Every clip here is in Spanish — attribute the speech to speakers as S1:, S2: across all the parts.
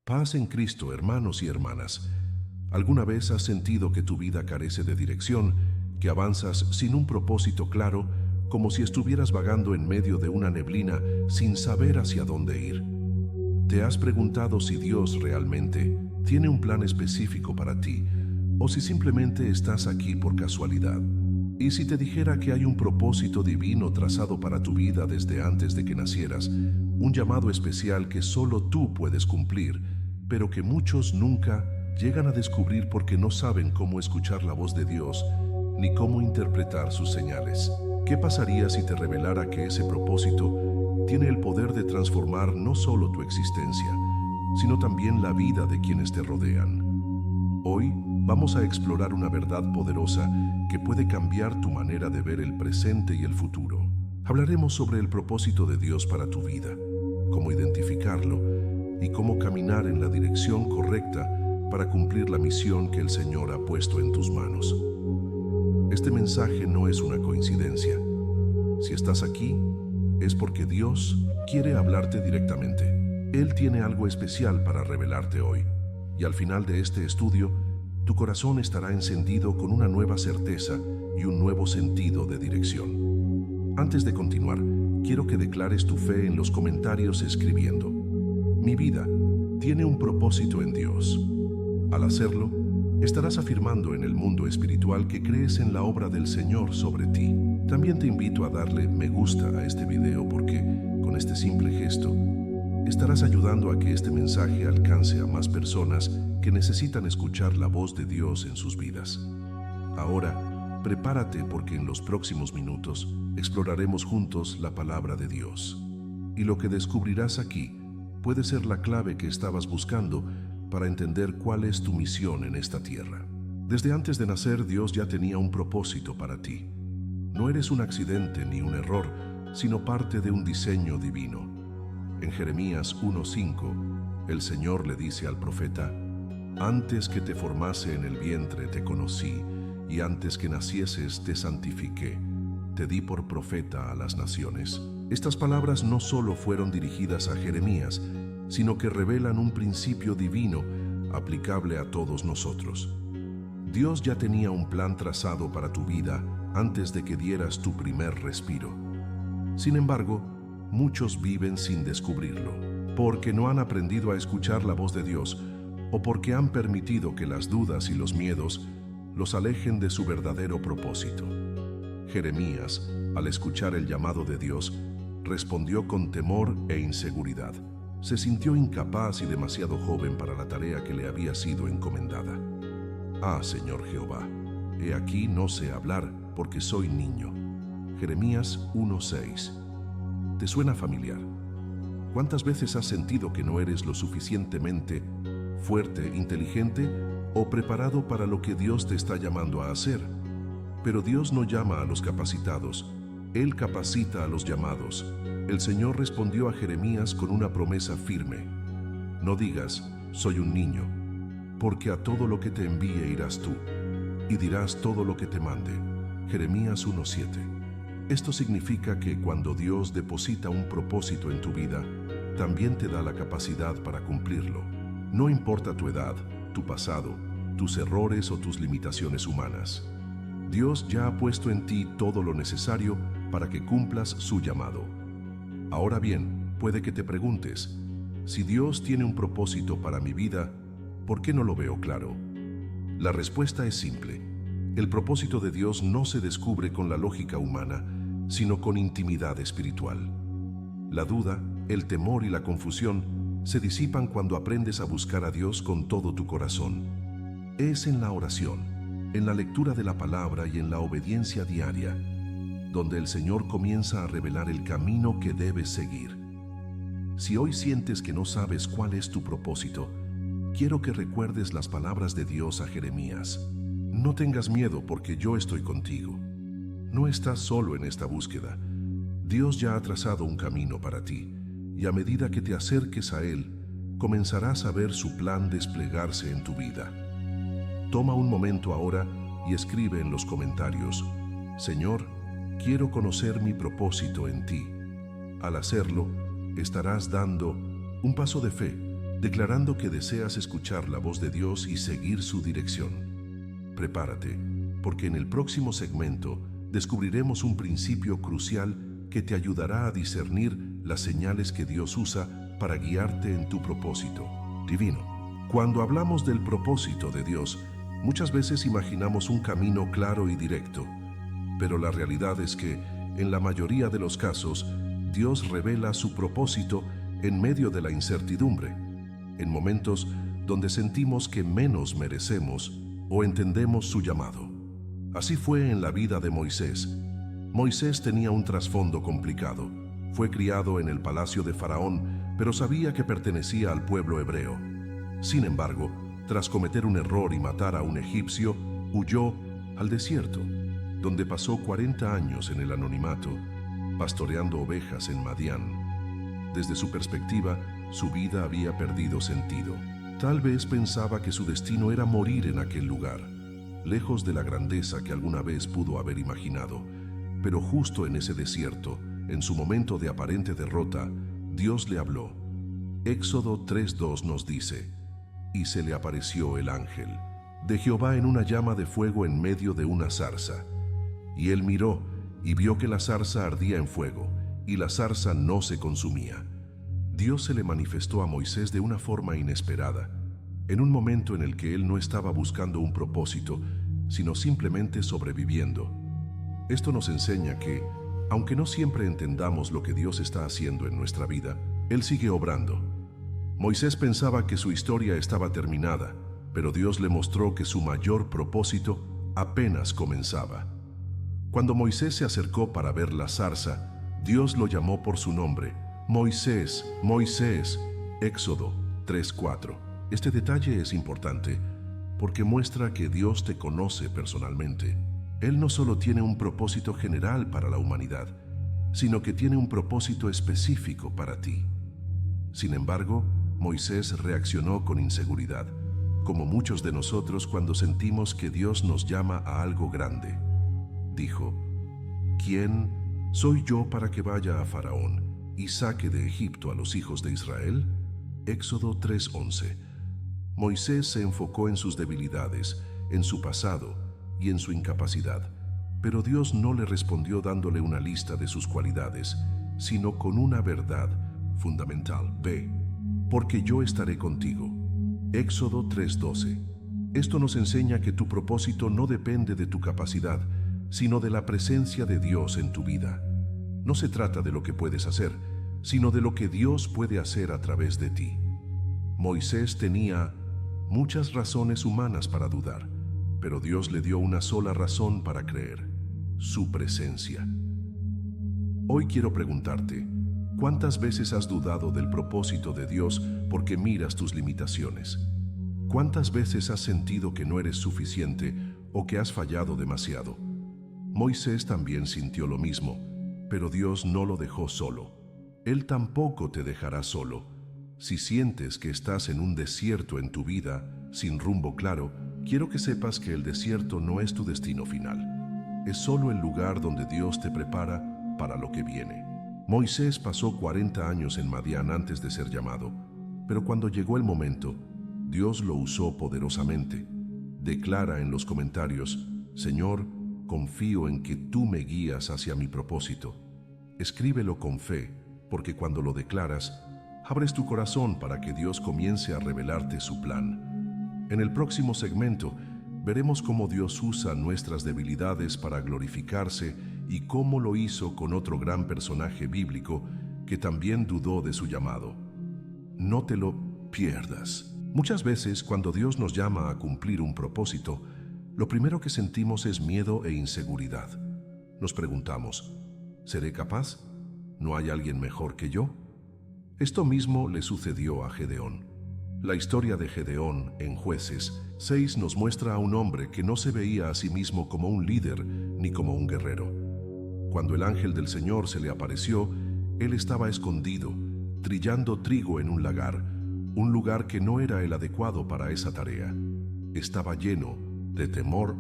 S1: Paz en Cristo, hermanos y hermanas. ¿Alguna vez has sentido que tu vida carece de dirección, que avanzas sin un propósito claro, como si estuvieras vagando en medio de una neblina sin saber hacia dónde ir? ¿Te has preguntado si Dios realmente tiene un plan específico para ti o si simplemente estás aquí por casualidad? Y si te dijera que hay un propósito divino trazado para tu vida desde antes de que nacieras, un llamado especial que solo tú puedes cumplir, pero que muchos nunca llegan a descubrir porque no saben cómo escuchar la voz de Dios ni cómo interpretar sus señales? ¿Qué pasaría si te revelara que ese propósito tiene el poder de transformar no solo tu existencia, sino también la vida de quienes te rodean? Hoy vamos a explorar una verdad poderosa que puede cambiar tu manera de ver el presente y el futuro. Hablaremos sobre el propósito de Dios para tu vida, cómo identificarlo y cómo caminar en la dirección correcta para cumplir la misión que el Señor ha puesto en tus manos. Este mensaje no es una coincidencia. Si estás aquí, es porque Dios quiere hablarte directamente. Él tiene algo especial para revelarte hoy, y al final de este estudio, tu corazón estará encendido con una nueva certeza y un nuevo sentido de dirección. Antes de continuar, quiero que declares tu fe en los comentarios escribiendo: mi vida tiene un propósito en Dios. Al hacerlo, estarás afirmando en el mundo espiritual que crees en la obra del Señor sobre ti. También te invito a darle me gusta a este video porque, con este simple gesto, estarás ayudando a que este mensaje alcance a más personas que necesitan escuchar la voz de Dios en sus vidas. Ahora, prepárate porque en los próximos minutos exploraremos juntos la palabra de Dios. Y lo que descubrirás aquí puede ser la clave que estabas buscando para entender cuál es tu misión en esta tierra. Desde antes de nacer, Dios ya tenía un propósito para ti. No eres un accidente ni un error, sino parte de un diseño divino. En Jeremías 1:5, el Señor le dice al profeta: antes que te formase en el vientre te conocí, y antes que nacieses te santifiqué. Te di por profeta a las naciones. Estas palabras no solo fueron dirigidas a Jeremías, sino que revelan un principio divino aplicable a todos nosotros. Dios ya tenía un plan trazado para tu vida antes de que dieras tu primer respiro. Sin embargo, muchos viven sin descubrirlo, porque no han aprendido a escuchar la voz de Dios o porque han permitido que las dudas y los miedos los alejen de su verdadero propósito. Jeremías, al escuchar el llamado de Dios, respondió con temor e inseguridad. Se sintió incapaz y demasiado joven para la tarea que le había sido encomendada. Ah, Señor Jehová, he aquí no sé hablar porque soy niño. Jeremías 1:6. ¿Te suena familiar? ¿Cuántas veces has sentido que no eres lo suficientemente fuerte, inteligente o preparado para lo que Dios te está llamando a hacer? Pero Dios no llama a los capacitados, Él capacita a los llamados. El Señor respondió a Jeremías con una promesa firme: no digas, soy un niño, porque a todo lo que te envíe irás tú, y dirás todo lo que te mande. Jeremías 1:7. Esto significa que cuando Dios deposita un propósito en tu vida, también te da la capacidad para cumplirlo. No importa tu edad, tu pasado, tus errores o tus limitaciones humanas. Dios ya ha puesto en ti todo lo necesario para que cumplas su llamado. Ahora bien, puede que te preguntes: si Dios tiene un propósito para mi vida, ¿por qué no lo veo claro? La respuesta es simple. El propósito de Dios no se descubre con la lógica humana, sino con intimidad espiritual. La duda, el temor y la confusión se disipan cuando aprendes a buscar a Dios con todo tu corazón. Es en la oración, en la lectura de la palabra y en la obediencia diaria, donde el Señor comienza a revelar el camino que debes seguir. Si hoy sientes que no sabes cuál es tu propósito, quiero que recuerdes las palabras de Dios a Jeremías. No tengas miedo porque yo estoy contigo. No estás solo en esta búsqueda. Dios ya ha trazado un camino para ti, y a medida que te acerques a Él, comenzarás a ver su plan desplegarse en tu vida. Toma un momento ahora y escribe en los comentarios: Señor, quiero conocer mi propósito en ti. Al hacerlo, estarás dando un paso de fe declarando que deseas escuchar la voz de Dios y seguir su dirección. Prepárate, porque en el próximo segmento descubriremos un principio crucial que te ayudará a discernir las señales que Dios usa para guiarte en tu propósito divino. Cuando hablamos del propósito de Dios, muchas veces imaginamos un camino claro y directo, pero la realidad es que, en la mayoría de los casos, Dios revela su propósito en medio de la incertidumbre, en momentos donde sentimos que menos merecemos o entendemos su llamado. Así fue en la vida de Moisés. Moisés tenía un trasfondo complicado. Fue criado en el palacio de Faraón, pero sabía que pertenecía al pueblo hebreo. Sin embargo, tras cometer un error y matar a un egipcio, huyó al desierto, donde pasó 40 años en el anonimato, pastoreando ovejas en Madián. Desde su perspectiva, su vida había perdido sentido. Tal vez pensaba que su destino era morir en aquel lugar, lejos de la grandeza que alguna vez pudo haber imaginado. Pero justo en ese desierto, en su momento de aparente derrota, Dios le habló. Éxodo 3:2 nos dice: «Y se le apareció el ángel de Jehová en una llama de fuego en medio de una zarza. Y él miró y vio que la zarza ardía en fuego, y la zarza no se consumía». Dios se le manifestó a Moisés de una forma inesperada, en un momento en el que él no estaba buscando un propósito, sino simplemente sobreviviendo. Esto nos enseña que, aunque no siempre entendamos lo que Dios está haciendo en nuestra vida, Él sigue obrando. Moisés pensaba que su historia estaba terminada, pero Dios le mostró que su mayor propósito apenas comenzaba. Cuando Moisés se acercó para ver la zarza, Dios lo llamó por su nombre: «Moisés, Moisés». Éxodo 3:4. Este detalle es importante porque muestra que Dios te conoce personalmente. Él no solo tiene un propósito general para la humanidad, sino que tiene un propósito específico para ti. Sin embargo, Moisés reaccionó con inseguridad, como muchos de nosotros cuando sentimos que Dios nos llama a algo grande. Dijo: «¿Quién soy yo para que vaya a Faraón y saque de Egipto a los hijos de Israel?» Éxodo 3:11. Moisés se enfocó en sus debilidades, en su pasado y en su incapacidad, pero Dios no le respondió dándole una lista de sus cualidades, sino con una verdad fundamental. Ve, porque yo estaré contigo. Éxodo 3:12. Esto nos enseña que tu propósito no depende de tu capacidad, sino de la presencia de Dios en tu vida. No se trata de lo que puedes hacer, sino de lo que Dios puede hacer a través de ti. Moisés tenía muchas razones humanas para dudar, pero Dios le dio una sola razón para creer: su presencia. Hoy quiero preguntarte, ¿cuántas veces has dudado del propósito de Dios porque miras tus limitaciones? ¿Cuántas veces has sentido que no eres suficiente o que has fallado demasiado? Moisés también sintió lo mismo, pero Dios no lo dejó solo. Él tampoco te dejará solo. Si sientes que estás en un desierto en tu vida, sin rumbo claro, quiero que sepas que el desierto no es tu destino final. Es solo el lugar donde Dios te prepara para lo que viene. Moisés pasó 40 años en Madián antes de ser llamado, pero cuando llegó el momento, Dios lo usó poderosamente. Declara en los comentarios: «Señor, confío en que tú me guías hacia mi propósito». Escríbelo con fe, porque cuando lo declaras, abres tu corazón para que Dios comience a revelarte su plan. En el próximo segmento, veremos cómo Dios usa nuestras debilidades para glorificarse y cómo lo hizo con otro gran personaje bíblico que también dudó de su llamado. No te lo pierdas. Muchas veces, cuando Dios nos llama a cumplir un propósito, lo primero que sentimos es miedo e inseguridad. Nos preguntamos: ¿seré capaz? ¿No hay alguien mejor que yo? Esto mismo le sucedió a Gedeón. La historia de Gedeón en Jueces 6 nos muestra a un hombre que no se veía a sí mismo como un líder ni como un guerrero. Cuando el ángel del Señor se le apareció, él estaba escondido, trillando trigo en un lagar, un lugar que no era el adecuado para esa tarea. Estaba lleno de temor,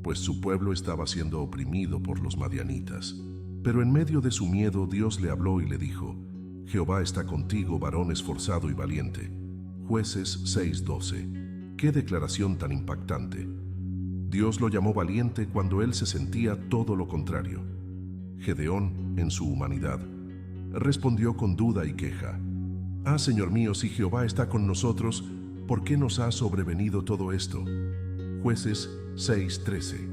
S1: pues su pueblo estaba siendo oprimido por los madianitas. Pero en medio de su miedo, Dios le habló y le dijo: «Jehová está contigo, varón esforzado y valiente». Jueces 6:12. ¡Qué declaración tan impactante! Dios lo llamó valiente cuando él se sentía todo lo contrario. Gedeón, en su humanidad, respondió con duda y queja. «Ah, Señor mío, si Jehová está con nosotros, ¿por qué nos ha sobrevenido todo esto?» Jueces 6:13.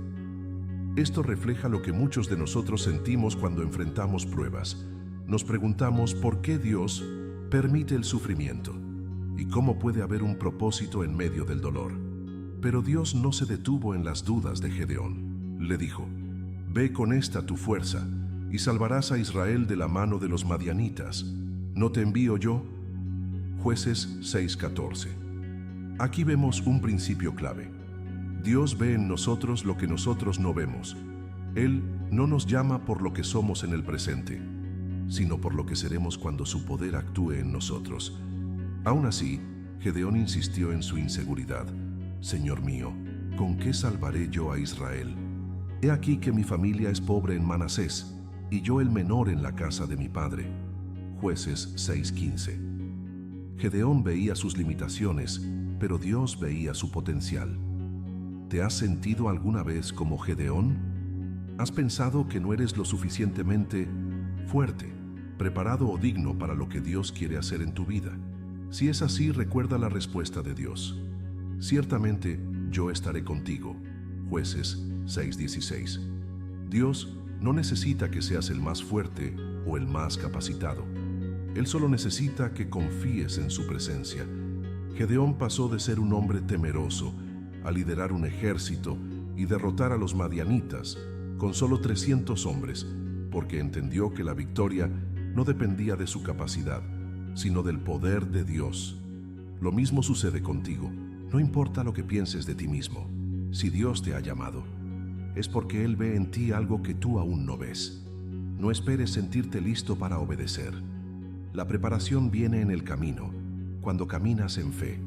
S1: Esto refleja lo que muchos de nosotros sentimos cuando enfrentamos pruebas. Nos preguntamos por qué Dios permite el sufrimiento y cómo puede haber un propósito en medio del dolor. Pero Dios no se detuvo en las dudas de Gedeón. Le dijo: «Ve con esta tu fuerza y salvarás a Israel de la mano de los madianitas. ¿No te envío yo?» Jueces 6:14. Aquí vemos un principio clave. Dios ve en nosotros lo que nosotros no vemos. Él no nos llama por lo que somos en el presente, sino por lo que seremos cuando su poder actúe en nosotros. Aún así, Gedeón insistió en su inseguridad. «Señor mío, ¿con qué salvaré yo a Israel? He aquí que mi familia es pobre en Manasés, y yo el menor en la casa de mi padre». Jueces 6:15. Gedeón veía sus limitaciones, pero Dios veía su potencial. ¿Te has sentido alguna vez como Gedeón? ¿Has pensado que no eres lo suficientemente fuerte, preparado o digno para lo que Dios quiere hacer en tu vida? Si es así, recuerda la respuesta de Dios. «Ciertamente yo estaré contigo». Jueces 6:16. Dios no necesita que seas el más fuerte o el más capacitado. Él solo necesita que confíes en su presencia. Gedeón pasó de ser un hombre temeroso a liderar un ejército y derrotar a los madianitas con solo 300 hombres, porque entendió que la victoria no dependía de su capacidad, sino del poder de Dios. Lo mismo sucede contigo. No importa lo que pienses de ti mismo. Si Dios te ha llamado, es porque Él ve en ti algo que tú aún no ves. No esperes sentirte listo para obedecer. La preparación viene en el camino, cuando caminas en fe.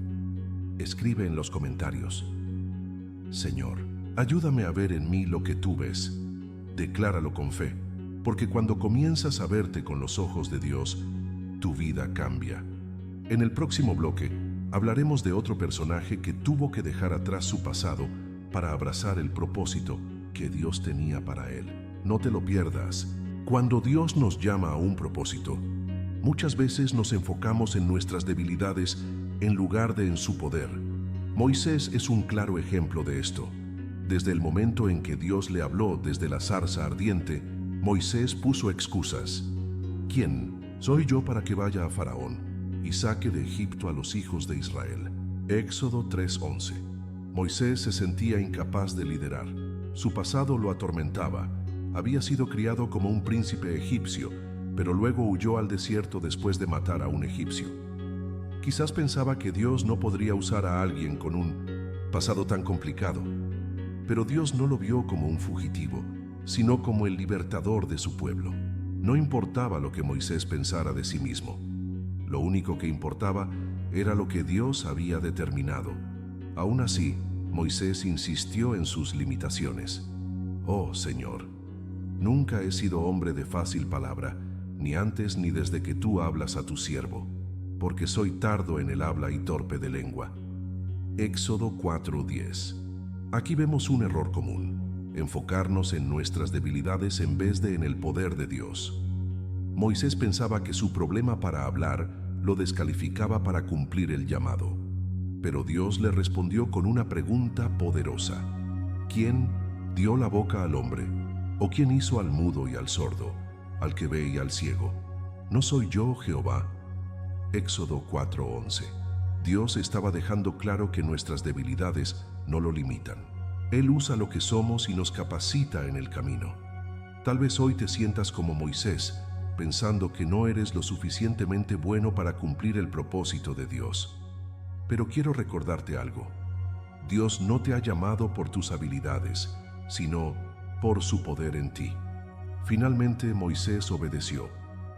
S1: Escribe en los comentarios: «Señor, ayúdame a ver en mí lo que tú ves». Decláralo con fe, porque cuando comienzas a verte con los ojos de Dios, tu vida cambia. En el próximo bloque, hablaremos de otro personaje que tuvo que dejar atrás su pasado para abrazar el propósito que Dios tenía para él. No te lo pierdas. Cuando Dios nos llama a un propósito, muchas veces nos enfocamos en nuestras debilidades en lugar de en su poder. Moisés es un claro ejemplo de esto. Desde el momento en que Dios le habló desde la zarza ardiente, Moisés puso excusas. «¿Quién soy yo para que vaya a Faraón y saque de Egipto a los hijos de Israel?» Éxodo 3:11. Moisés se sentía incapaz de liderar. Su pasado lo atormentaba. Había sido criado como un príncipe egipcio, pero luego huyó al desierto después de matar a un egipcio. Quizás pensaba que Dios no podría usar a alguien con un pasado tan complicado, pero Dios no lo vio como un fugitivo, sino como el libertador de su pueblo. No importaba lo que Moisés pensara de sí mismo. Lo único que importaba era lo que Dios había determinado. Aún así, Moisés insistió en sus limitaciones. «Oh, Señor, nunca he sido hombre de fácil palabra, ni antes ni desde que tú hablas a tu siervo, porque soy tardo en el habla y torpe de lengua». Éxodo 4:10. Aquí vemos un error común: enfocarnos en nuestras debilidades en vez de en el poder de Dios. Moisés pensaba que su problema para hablar lo descalificaba para cumplir el llamado. Pero Dios le respondió con una pregunta poderosa: ¿quién dio la boca al hombre? ¿O quién hizo al mudo y al sordo, al que ve y al ciego? ¿No soy yo, Jehová? Éxodo 4:11. Dios estaba dejando claro que nuestras debilidades no lo limitan. Él usa lo que somos y nos capacita en el camino. Tal vez hoy te sientas como Moisés, pensando que no eres lo suficientemente bueno para cumplir el propósito de Dios. Pero quiero recordarte algo. Dios no te ha llamado por tus habilidades, sino por su poder en ti. Finalmente Moisés obedeció,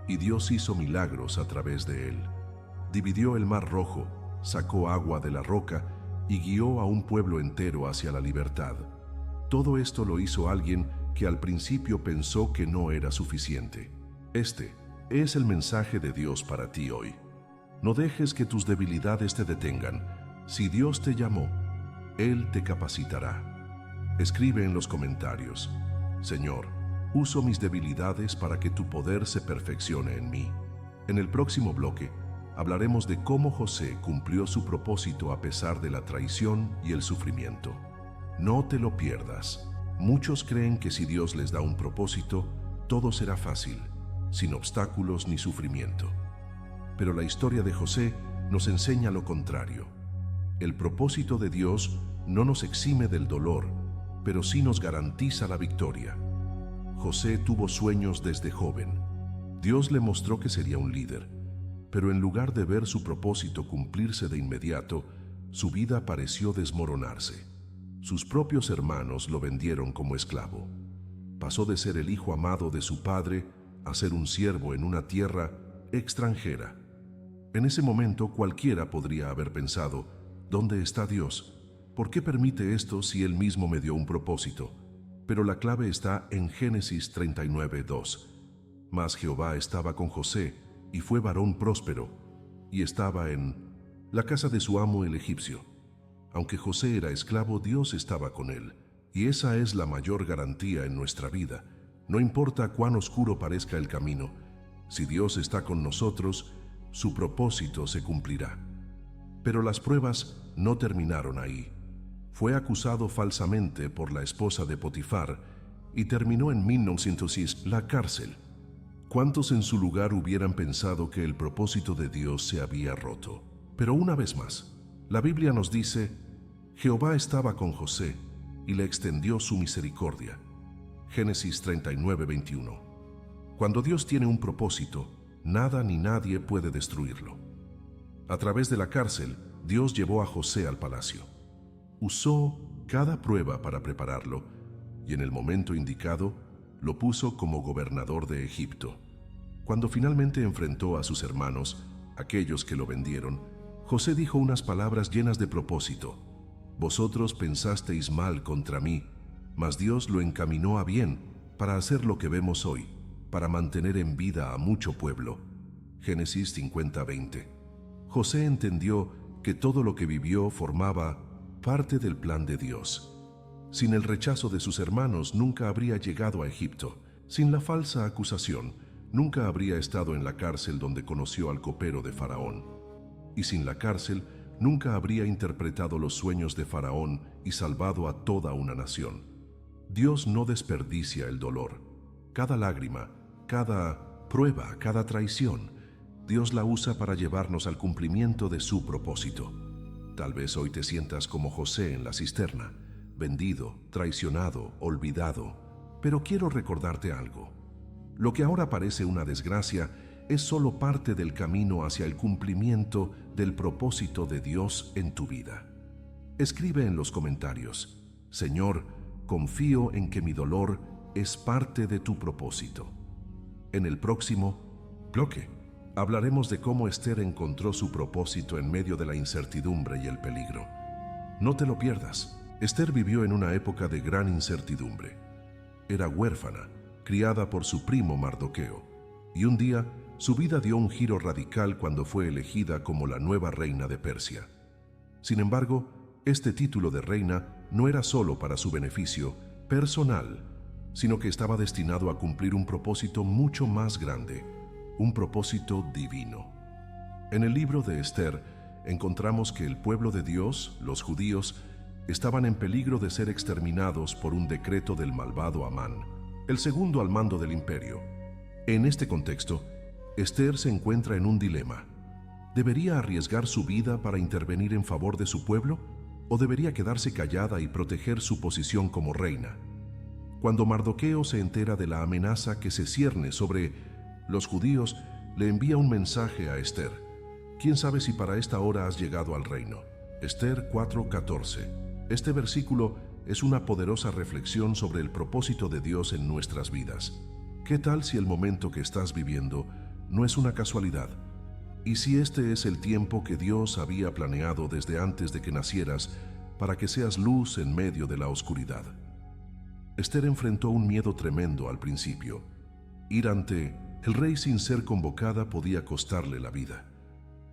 S1: y Dios hizo milagros a través de él. Dividió el Mar Rojo, sacó agua de la roca y guió a un pueblo entero hacia la libertad. Todo esto lo hizo alguien que al principio pensó que no era suficiente. Este es el mensaje de Dios para ti hoy. No dejes que tus debilidades te detengan. Si Dios te llamó, Él te capacitará. Escribe en los comentarios: Señor, uso mis debilidades para que tu poder se perfeccione en mí. En el próximo bloque, hablaremos de cómo José cumplió su propósito a pesar de la traición y el sufrimiento. No te lo pierdas. Muchos creen que si Dios les da un propósito, todo será fácil, sin obstáculos ni sufrimiento. Pero la historia de José nos enseña lo contrario. El propósito de Dios no nos exime del dolor, pero sí nos garantiza la victoria. José tuvo sueños desde joven. Dios le mostró que sería un líder, pero en lugar de ver su propósito cumplirse de inmediato, su vida pareció desmoronarse. Sus propios hermanos lo vendieron como esclavo. Pasó de ser el hijo amado de su padre a ser un siervo en una tierra extranjera. En ese momento cualquiera podría haber pensado: ¿dónde está Dios? ¿Por qué permite esto si Él mismo me dio un propósito? Pero la clave está en Génesis 39:2. Mas Jehová estaba con José, y fue varón próspero, y estaba en la casa de su amo el egipcio. Aunque José era esclavo, Dios estaba con él, y esa es la mayor garantía en nuestra vida. No importa cuán oscuro parezca el camino, si Dios está con nosotros, su propósito se cumplirá. Pero las pruebas no terminaron ahí. Fue acusado falsamente por la esposa de Potifar y terminó en 1906 la cárcel. ¿Cuántos en su lugar hubieran pensado que el propósito de Dios se había roto? Pero una vez más, la Biblia nos dice: Jehová estaba con José y le extendió su misericordia. Génesis 39:21. Cuando Dios tiene un propósito, nada ni nadie puede destruirlo. A través de la cárcel, Dios llevó a José al palacio. Usó cada prueba para prepararlo, y en el momento indicado, lo puso como gobernador de Egipto. Cuando finalmente enfrentó a sus hermanos, aquellos que lo vendieron, José dijo unas palabras llenas de propósito: Vosotros pensasteis mal contra mí, mas Dios lo encaminó a bien para hacer lo que vemos hoy, para mantener en vida a mucho pueblo. Génesis 50:20. José entendió que todo lo que vivió formaba parte del plan de Dios. Sin el rechazo de sus hermanos, nunca habría llegado a Egipto. Sin la falsa acusación, nunca habría estado en la cárcel donde conoció al copero de Faraón. Y sin la cárcel, nunca habría interpretado los sueños de Faraón y salvado a toda una nación. Dios no desperdicia el dolor. Cada lágrima, cada prueba, cada traición, Dios la usa para llevarnos al cumplimiento de su propósito. Tal vez hoy te sientas como José en la cisterna, vendido, traicionado, olvidado, pero quiero recordarte algo. Lo que ahora parece una desgracia es solo parte del camino hacia el cumplimiento del propósito de Dios en tu vida. Escribe en los comentarios: Señor, confío en que mi dolor es parte de tu propósito. En el próximo bloque hablaremos de cómo Esther encontró su propósito en medio de la incertidumbre y el peligro. No te lo pierdas. Esther vivió en una época de gran incertidumbre. Era huérfana, criada por su primo Mardoqueo, y un día su vida dio un giro radical cuando fue elegida como la nueva reina de Persia. Sin embargo, este título de reina no era solo para su beneficio personal, sino que estaba destinado a cumplir un propósito mucho más grande, un propósito divino. En el libro de Esther encontramos que el pueblo de Dios, los judíos, estaban en peligro de ser exterminados por un decreto del malvado Amán, el segundo al mando del imperio. En este contexto, Esther se encuentra en un dilema. ¿Debería arriesgar su vida para intervenir en favor de su pueblo o debería quedarse callada y proteger su posición como reina? Cuando Mardoqueo se entera de la amenaza que se cierne sobre los judíos, le envía un mensaje a Esther. ¿Quién sabe si para esta hora has llegado al reino? Esther 4:14. Este versículo es una poderosa reflexión sobre el propósito de Dios en nuestras vidas. ¿Qué tal si el momento que estás viviendo no es una casualidad? ¿Y si este es el tiempo que Dios había planeado desde antes de que nacieras para que seas luz en medio de la oscuridad? Esther enfrentó un miedo tremendo al principio. Ir ante el rey sin ser convocada podía costarle la vida.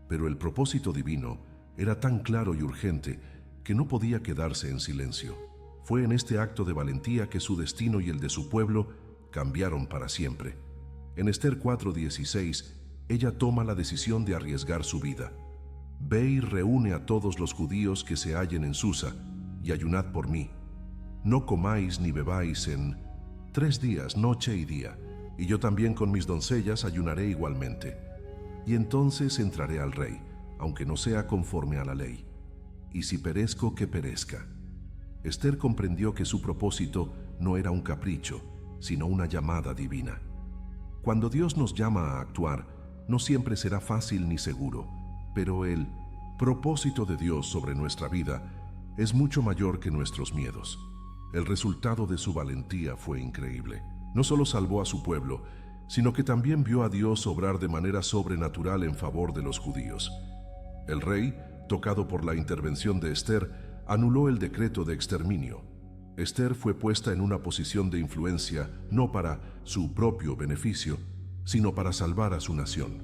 S1: Pero el propósito divino era tan claro y urgente que no podía quedarse en silencio. Fue en este acto de valentía que su destino y el de su pueblo cambiaron para siempre. En Esther 4:16, ella toma la decisión de arriesgar su vida. Ve y reúne a todos los judíos que se hallen en Susa, y ayunad por mí. No comáis ni bebáis en 3 días, noche y día, y yo también con mis doncellas ayunaré igualmente. Y entonces entraré al rey, aunque no sea conforme a la ley. Y si perezco, que perezca. Esther comprendió que su propósito no era un capricho, sino una llamada divina. Cuando Dios nos llama a actuar, no siempre será fácil ni seguro, pero el propósito de Dios sobre nuestra vida es mucho mayor que nuestros miedos. El resultado de su valentía fue increíble. No solo salvó a su pueblo, sino que también vio a Dios obrar de manera sobrenatural en favor de los judíos. El rey, tocado por la intervención de Esther, anuló el decreto de exterminio. Esther fue puesta en una posición de influencia no para su propio beneficio, sino para salvar a su nación.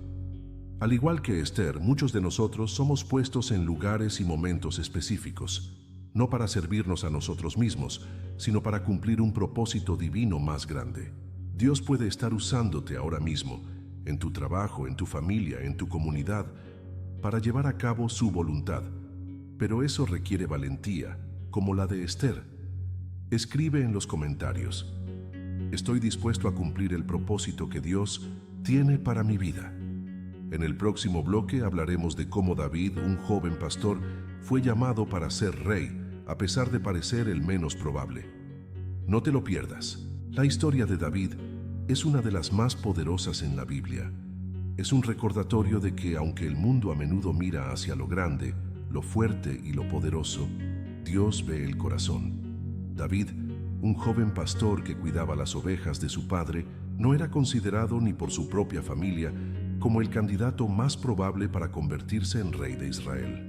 S1: Al igual que Esther, muchos de nosotros somos puestos en lugares y momentos específicos, no para servirnos a nosotros mismos, sino para cumplir un propósito divino más grande. Dios puede estar usándote ahora mismo, en tu trabajo, en tu familia, en tu comunidad, para llevar a cabo su voluntad, pero eso requiere valentía, como la de Esther. Escribe en los comentarios: estoy dispuesto a cumplir el propósito que Dios tiene para mi vida. En el próximo bloque hablaremos de cómo David, un joven pastor, fue llamado para ser rey, a pesar de parecer el menos probable. No te lo pierdas. La historia de David es una de las más poderosas en la Biblia. Es un recordatorio de que, aunque el mundo a menudo mira hacia lo grande, lo fuerte y lo poderoso, Dios ve el corazón. David, un joven pastor que cuidaba las ovejas de su padre, no era considerado ni por su propia familia como el candidato más probable para convertirse en rey de Israel.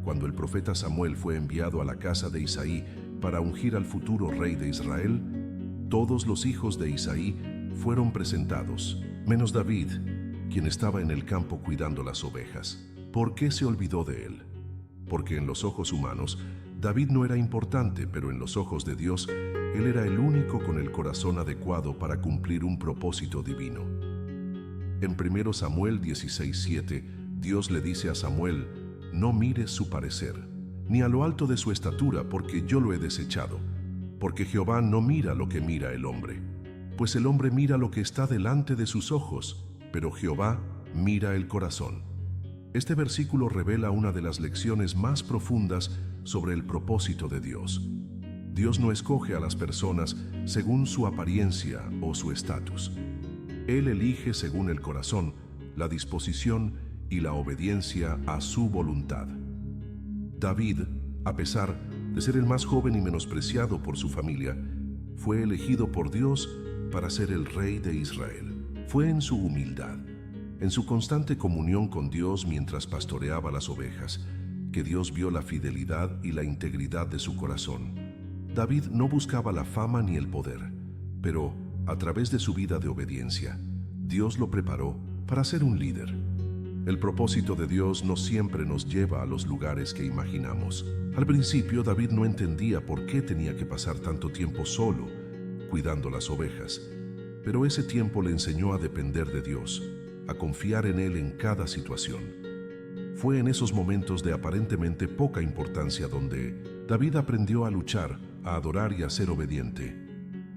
S1: Cuando el profeta Samuel fue enviado a la casa de Isaí para ungir al futuro rey de Israel, todos los hijos de Isaí fueron presentados, menos David, quien estaba en el campo cuidando las ovejas. ¿Por qué se olvidó de él? Porque en los ojos humanos, David no era importante, pero en los ojos de Dios, él era el único con el corazón adecuado para cumplir un propósito divino. En 1 Samuel 16:7, Dios le dice a Samuel: no mires su parecer, ni a lo alto de su estatura, porque yo lo he desechado. Porque Jehová no mira lo que mira el hombre, pues el hombre mira lo que está delante de sus ojos, pero Jehová mira el corazón. Este versículo revela una de las lecciones más profundas sobre el propósito de Dios. Dios no escoge a las personas según su apariencia o su estatus. Él elige según el corazón, la disposición y la obediencia a su voluntad. David, a pesar de ser el más joven y menospreciado por su familia, fue elegido por Dios para ser el rey de Israel. Fue en su humildad, en su constante comunión con Dios mientras pastoreaba las ovejas, que Dios vio la fidelidad y la integridad de su corazón. David no buscaba la fama ni el poder, pero a través de su vida de obediencia, Dios lo preparó para ser un líder. El propósito de Dios no siempre nos lleva a los lugares que imaginamos. Al principio, David no entendía por qué tenía que pasar tanto tiempo solo, cuidando las ovejas, pero ese tiempo le enseñó a depender de Dios, a confiar en Él en cada situación. Fue en esos momentos de aparentemente poca importancia donde David aprendió a luchar, a adorar y a ser obediente.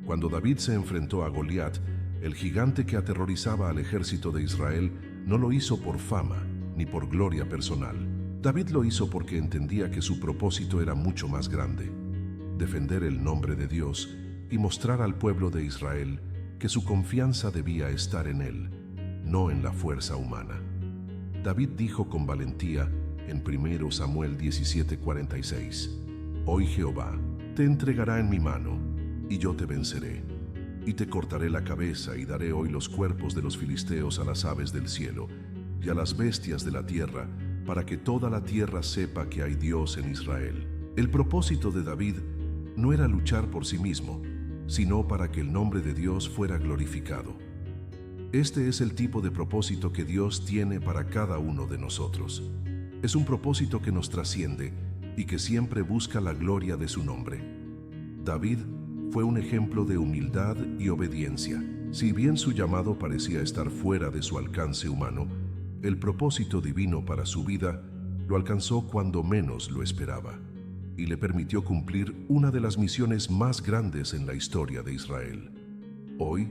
S1: Cuando David se enfrentó a Goliat, el gigante que aterrorizaba al ejército de Israel, no lo hizo por fama ni por gloria personal. David lo hizo porque entendía que su propósito era mucho más grande: defender el nombre de Dios y mostrar al pueblo de Israel que su confianza debía estar en Él, no en la fuerza humana. David dijo con valentía en 1 Samuel 17:46: Hoy Jehová te entregará en mi mano, y yo te venceré, y te cortaré la cabeza, y daré hoy los cuerpos de los filisteos a las aves del cielo y a las bestias de la tierra, para que toda la tierra sepa que hay Dios en Israel. El propósito de David no era luchar por sí mismo, sino para que el nombre de Dios fuera glorificado. Este es el tipo de propósito que Dios tiene para cada uno de nosotros. Es un propósito que nos trasciende y que siempre busca la gloria de su nombre. David fue un ejemplo de humildad y obediencia. Si bien su llamado parecía estar fuera de su alcance humano, el propósito divino para su vida lo alcanzó cuando menos lo esperaba y le permitió cumplir una de las misiones más grandes en la historia de Israel. Hoy,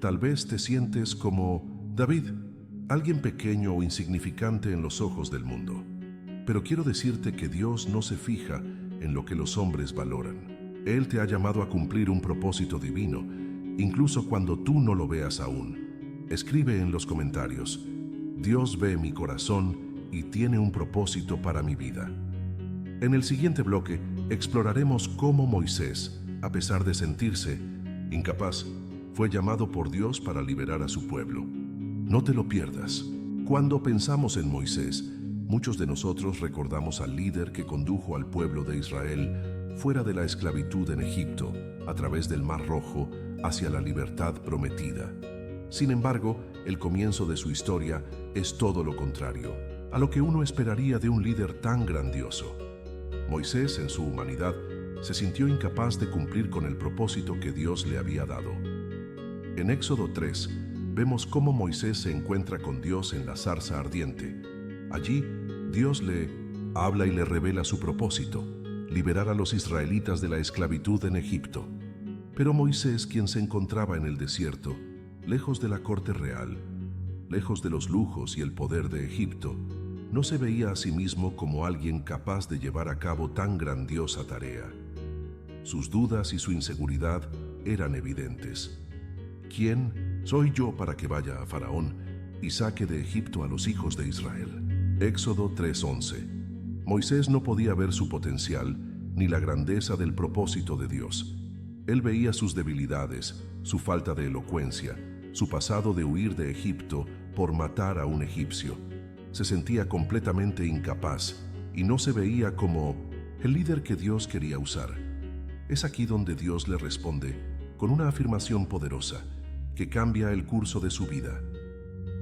S1: tal vez te sientes como David, alguien pequeño o insignificante en los ojos del mundo. Pero quiero decirte que Dios no se fija en lo que los hombres valoran. Él te ha llamado a cumplir un propósito divino, incluso cuando tú no lo veas aún. Escribe en los comentarios: Dios ve mi corazón y tiene un propósito para mi vida. En el siguiente bloque exploraremos cómo Moisés, a pesar de sentirse incapaz, fue llamado por Dios para liberar a su pueblo. No te lo pierdas. Cuando pensamos en Moisés, muchos de nosotros recordamos al líder que condujo al pueblo de Israel fuera de la esclavitud en Egipto, a través del Mar Rojo, hacia la libertad prometida. Sin embargo, el comienzo de su historia es todo lo contrario a lo que uno esperaría de un líder tan grandioso. Moisés, en su humanidad, se sintió incapaz de cumplir con el propósito que Dios le había dado. En Éxodo 3, vemos cómo Moisés se encuentra con Dios en la zarza ardiente. Allí, Dios le habla y le revela su propósito: liberar a los israelitas de la esclavitud en Egipto. Pero Moisés, quien se encontraba en el desierto, lejos de la corte real, lejos de los lujos y el poder de Egipto, no se veía a sí mismo como alguien capaz de llevar a cabo tan grandiosa tarea. Sus dudas y su inseguridad eran evidentes. ¿Quién soy yo para que vaya a Faraón y saque de Egipto a los hijos de Israel? Éxodo 3:11. Moisés no podía ver su potencial ni la grandeza del propósito de Dios. Él veía sus debilidades, su falta de elocuencia, su pasado de huir de Egipto por matar a un egipcio. Se sentía completamente incapaz y no se veía como el líder que Dios quería usar. Es aquí donde Dios le responde con una afirmación poderosa que cambia el curso de su vida: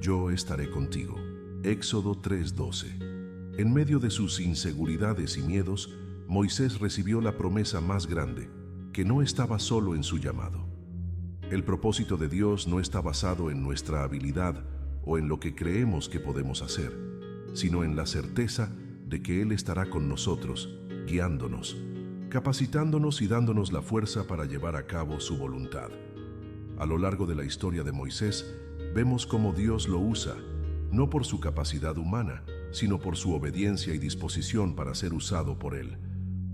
S1: Yo estaré contigo. Éxodo 3:12. En medio de sus inseguridades y miedos, Moisés recibió la promesa más grande, que no estaba solo en su llamado. El propósito de Dios no está basado en nuestra habilidad o en lo que creemos que podemos hacer, sino en la certeza de que Él estará con nosotros, guiándonos, capacitándonos y dándonos la fuerza para llevar a cabo su voluntad. A lo largo de la historia de Moisés, vemos cómo Dios lo usa, no por su capacidad humana, sino por su obediencia y disposición para ser usado por Él.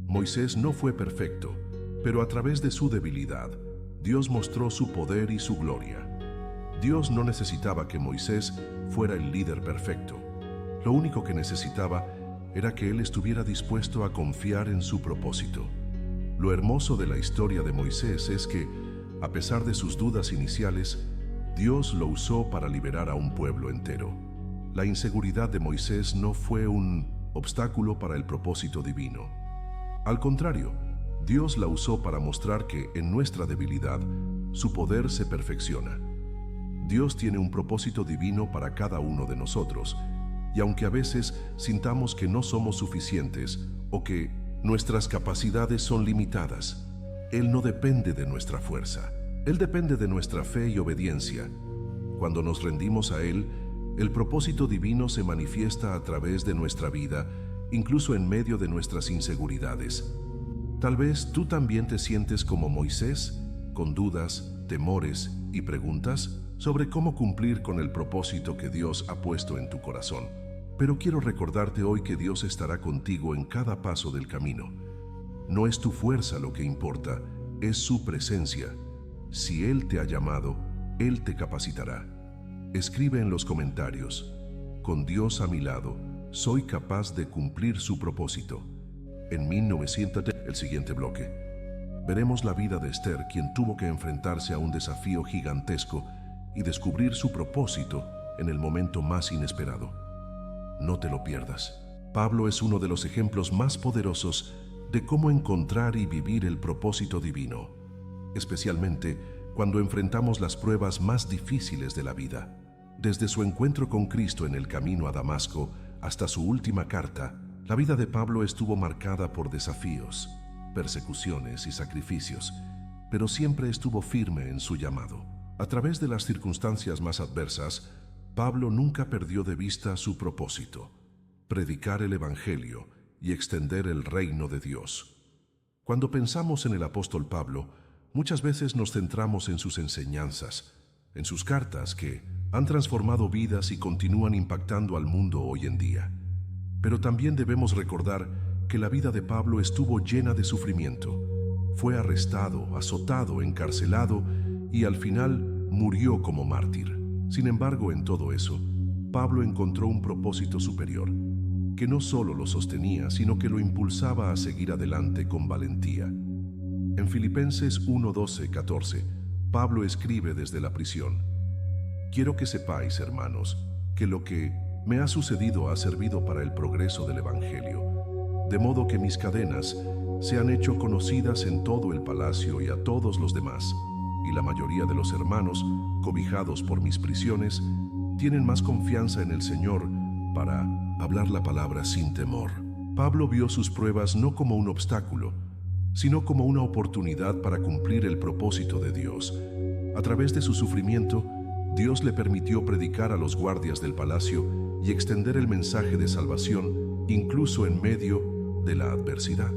S1: Moisés no fue perfecto, pero a través de su debilidad, Dios mostró su poder y su gloria. Dios no necesitaba que Moisés fuera el líder perfecto. Lo único que necesitaba era que él estuviera dispuesto a confiar en su propósito. Lo hermoso de la historia de Moisés es que, a pesar de sus dudas iniciales, Dios lo usó para liberar a un pueblo entero. La inseguridad de Moisés no fue un obstáculo para el propósito divino. Al contrario, Dios la usó para mostrar que en nuestra debilidad, su poder se perfecciona. Dios tiene un propósito divino para cada uno de nosotros, y aunque a veces sintamos que no somos suficientes o que nuestras capacidades son limitadas, Él no depende de nuestra fuerza. Él depende de nuestra fe y obediencia. Cuando nos rendimos a Él, el propósito divino se manifiesta a través de nuestra vida, incluso en medio de nuestras inseguridades. Tal vez tú también te sientes como Moisés, con dudas, temores y preguntas sobre cómo cumplir con el propósito que Dios ha puesto en tu corazón. Pero quiero recordarte hoy que Dios estará contigo en cada paso del camino. No es tu fuerza lo que importa, es su presencia. Si Él te ha llamado, Él te capacitará. Escribe en los comentarios: con Dios a mi lado, soy capaz de cumplir su propósito. En 1900, el siguiente bloque, veremos la vida de Esther, quien tuvo que enfrentarse a un desafío gigantesco y descubrir su propósito en el momento más inesperado. No te lo pierdas. Pablo es uno de los ejemplos más poderosos de cómo encontrar y vivir el propósito divino, especialmente cuando enfrentamos las pruebas más difíciles de la vida. Desde su encuentro con Cristo en el camino a Damasco hasta su última carta, la vida de Pablo estuvo marcada por desafíos, persecuciones y sacrificios, pero siempre estuvo firme en su llamado. A través de las circunstancias más adversas, Pablo nunca perdió de vista su propósito: predicar el Evangelio y extender el reino de Dios. Cuando pensamos en el apóstol Pablo, muchas veces nos centramos en sus enseñanzas, en sus cartas que han transformado vidas y continúan impactando al mundo hoy en día. Pero también debemos recordar que la vida de Pablo estuvo llena de sufrimiento. Fue arrestado, azotado, encarcelado y al final murió como mártir. Sin embargo, en todo eso, Pablo encontró un propósito superior, que no solo lo sostenía, sino que lo impulsaba a seguir adelante con valentía. En Filipenses 1:12-14, Pablo escribe desde la prisión: «Quiero que sepáis, hermanos, que lo que me ha sucedido ha servido para el progreso del Evangelio, de modo que mis cadenas se han hecho conocidas en todo el palacio y a todos los demás, y la mayoría de los hermanos, cobijados por mis prisiones, tienen más confianza en el Señor para hablar la palabra sin temor». Pablo vio sus pruebas no como un obstáculo, sino como una oportunidad para cumplir el propósito de Dios. A través de su sufrimiento, Dios le permitió predicar a los guardias del palacio y extender el mensaje de salvación incluso en medio de la adversidad.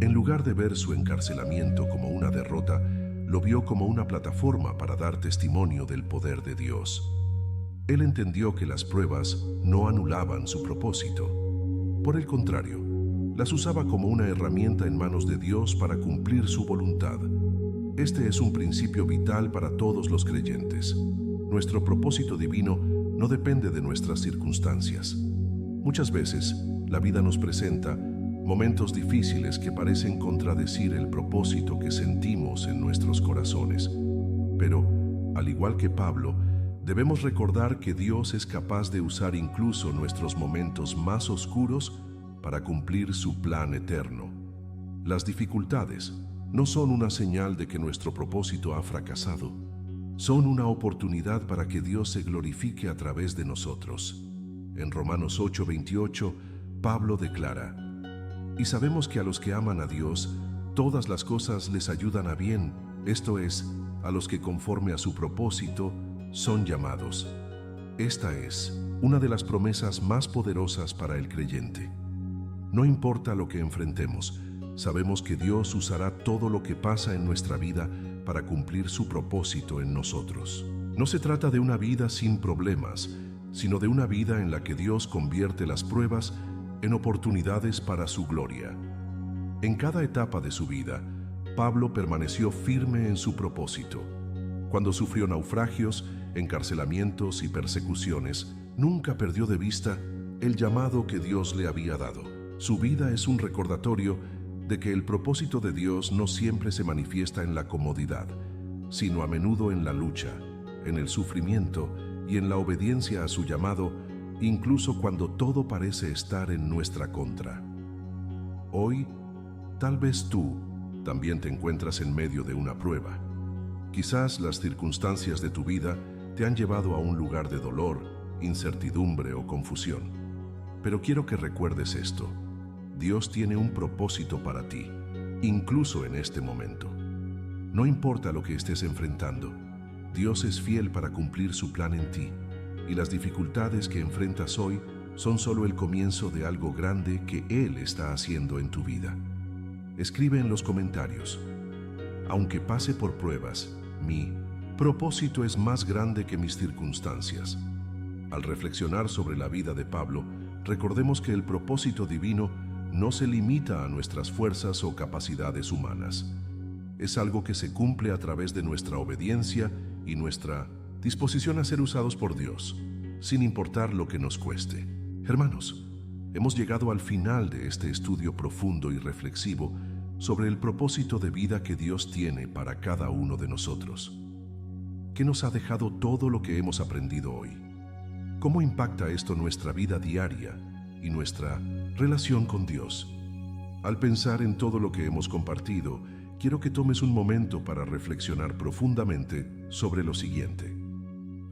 S1: En lugar de ver su encarcelamiento como una derrota, lo vio como una plataforma para dar testimonio del poder de Dios. Él entendió que las pruebas no anulaban su propósito. Por el contrario, las usaba como una herramienta en manos de Dios para cumplir su voluntad. Este es un principio vital para todos los creyentes. Nuestro propósito divino no depende de nuestras circunstancias. Muchas veces, la vida nos presenta momentos difíciles que parecen contradecir el propósito que sentimos en nuestros corazones. Pero, al igual que Pablo, debemos recordar que Dios es capaz de usar incluso nuestros momentos más oscuros para cumplir su plan eterno. Las dificultades no son una señal de que nuestro propósito ha fracasado. Son una oportunidad para que Dios se glorifique a través de nosotros. En Romanos 8:28, Pablo declara: «Y sabemos que a los que aman a Dios, todas las cosas les ayudan a bien, esto es, a los que conforme a su propósito son llamados». Esta es una de las promesas más poderosas para el creyente. No importa lo que enfrentemos, sabemos que Dios usará todo lo que pasa en nuestra vida para cumplir su propósito en nosotros. No se trata de una vida sin problemas, sino de una vida en la que Dios convierte las pruebas en oportunidades para su gloria. En cada etapa de su vida, Pablo permaneció firme en su propósito. Cuando sufrió naufragios, encarcelamientos y persecuciones, nunca perdió de vista el llamado que Dios le había dado. Su vida es un recordatorio de que el propósito de Dios no siempre se manifiesta en la comodidad, sino a menudo en la lucha, en el sufrimiento y en la obediencia a su llamado, incluso cuando todo parece estar en nuestra contra. Hoy, tal vez tú también te encuentras en medio de una prueba. Quizás las circunstancias de tu vida te han llevado a un lugar de dolor, incertidumbre o confusión. Pero quiero que recuerdes esto: Dios tiene un propósito para ti, incluso en este momento. No importa lo que estés enfrentando, Dios es fiel para cumplir su plan en ti, y las dificultades que enfrentas hoy son solo el comienzo de algo grande que Él está haciendo en tu vida. Escribe en los comentarios: «Aunque pase por pruebas, mi propósito es más grande que mis circunstancias». Al reflexionar sobre la vida de Pablo, recordemos que el propósito divino no se limita a nuestras fuerzas o capacidades humanas. Es algo que se cumple a través de nuestra obediencia y nuestra disposición a ser usados por Dios, sin importar lo que nos cueste. Hermanos, hemos llegado al final de este estudio profundo y reflexivo sobre el propósito de vida que Dios tiene para cada uno de nosotros. ¿Qué nos ha dejado todo lo que hemos aprendido hoy? ¿Cómo impacta esto nuestra vida diaria y nuestra relación con Dios? Al pensar en todo lo que hemos compartido, quiero que tomes un momento para reflexionar profundamente sobre lo siguiente.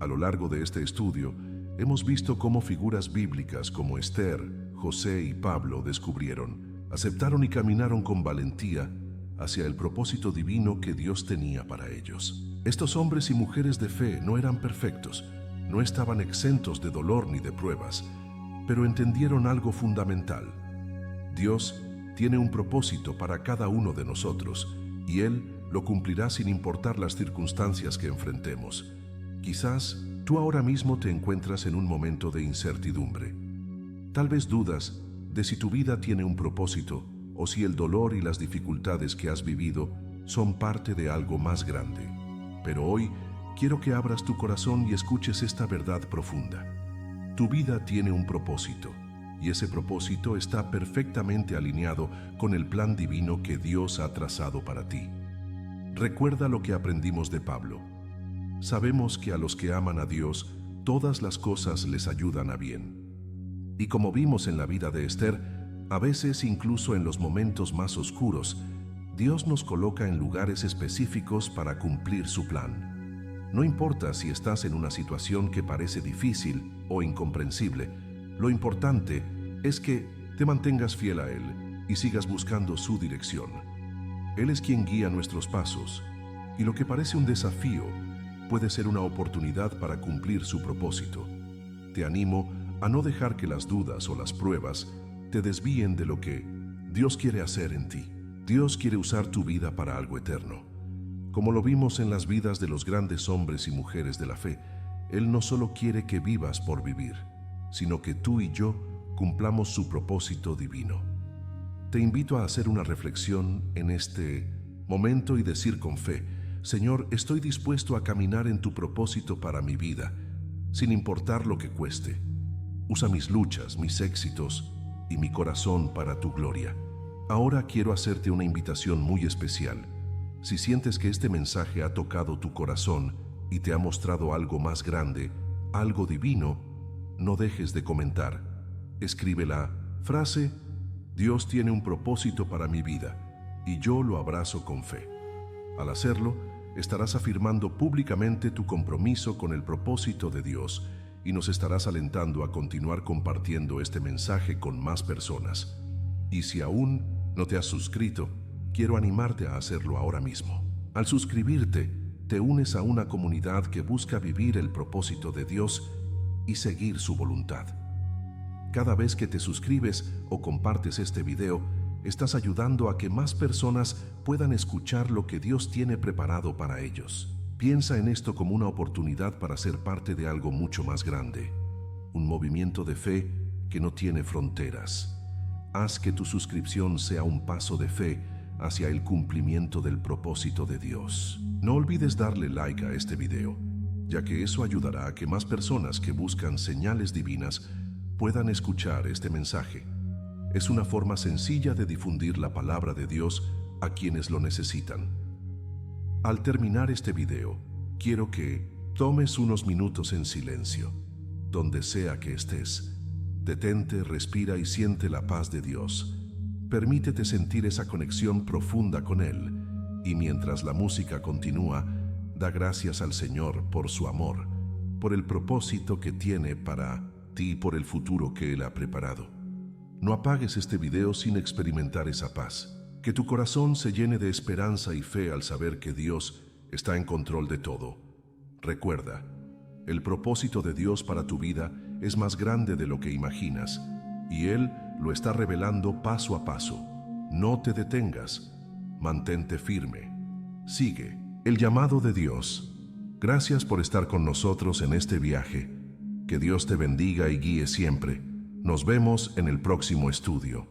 S1: A lo largo de este estudio, hemos visto cómo figuras bíblicas como Esther, José y Pablo descubrieron, aceptaron y caminaron con valentía hacia el propósito divino que Dios tenía para ellos. Estos hombres y mujeres de fe no eran perfectos, no estaban exentos de dolor ni de pruebas, pero entendieron algo fundamental. Dios tiene un propósito para cada uno de nosotros y Él lo cumplirá sin importar las circunstancias que enfrentemos. Quizás tú ahora mismo te encuentras en un momento de incertidumbre. Tal vez dudas de si tu vida tiene un propósito o si el dolor y las dificultades que has vivido son parte de algo más grande. Pero hoy quiero que abras tu corazón y escuches esta verdad profunda. Tu vida tiene un propósito, y ese propósito está perfectamente alineado con el plan divino que Dios ha trazado para ti. Recuerda lo que aprendimos de Pablo. Sabemos que a los que aman a Dios, todas las cosas les ayudan a bien. Y como vimos en la vida de Esther, a veces incluso en los momentos más oscuros, Dios nos coloca en lugares específicos para cumplir su plan. No importa si estás en una situación que parece difícil o incomprensible, lo importante es que te mantengas fiel a Él y sigas buscando su dirección. Él es quien guía nuestros pasos, y lo que parece un desafío puede ser una oportunidad para cumplir su propósito. Te animo a no dejar que las dudas o las pruebas te desvíen de lo que Dios quiere hacer en ti. Dios quiere usar tu vida para algo eterno. Como lo vimos en las vidas de los grandes hombres y mujeres de la fe, Él no solo quiere que vivas por vivir, sino que tú y yo cumplamos su propósito divino. Te invito a hacer una reflexión en este momento y decir con fe: Señor, estoy dispuesto a caminar en tu propósito para mi vida, sin importar lo que cueste. Usa mis luchas, mis éxitos y mi corazón para tu gloria. Ahora quiero hacerte una invitación muy especial. Si sientes que este mensaje ha tocado tu corazón y te ha mostrado algo más grande, algo divino, no dejes de comentar. Escribe la frase: Dios tiene un propósito para mi vida y yo lo abrazo con fe. Al hacerlo, estarás afirmando públicamente tu compromiso con el propósito de Dios y nos estarás alentando a continuar compartiendo este mensaje con más personas. Y si aún no te has suscrito, quiero animarte a hacerlo ahora mismo. Al suscribirte, te unes a una comunidad que busca vivir el propósito de Dios y seguir su voluntad. Cada vez que te suscribes o compartes este video, estás ayudando a que más personas puedan escuchar lo que Dios tiene preparado para ellos. Piensa en esto como una oportunidad para ser parte de algo mucho más grande, un movimiento de fe que no tiene fronteras. Haz que tu suscripción sea un paso de fe hacia el cumplimiento del propósito de Dios. No olvides darle like a este video, ya que eso ayudará a que más personas que buscan señales divinas puedan escuchar este mensaje. Es una forma sencilla de difundir la palabra de Dios a quienes lo necesitan. Al terminar este video, quiero que tomes unos minutos en silencio, donde sea que estés. Detente, respira y siente la paz de Dios. Permítete sentir esa conexión profunda con Él, y mientras la música continúa, da gracias al Señor por su amor, por el propósito que tiene para ti y por el futuro que Él ha preparado. No apagues este video sin experimentar esa paz. Que tu corazón se llene de esperanza y fe al saber que Dios está en control de todo. Recuerda, el propósito de Dios para tu vida es más grande de lo que imaginas, y Él lo está revelando paso a paso. No te detengas, mantente firme. Sigue el llamado de Dios. Gracias por estar con nosotros en este viaje. Que Dios te bendiga y guíe siempre. Nos vemos en el próximo estudio.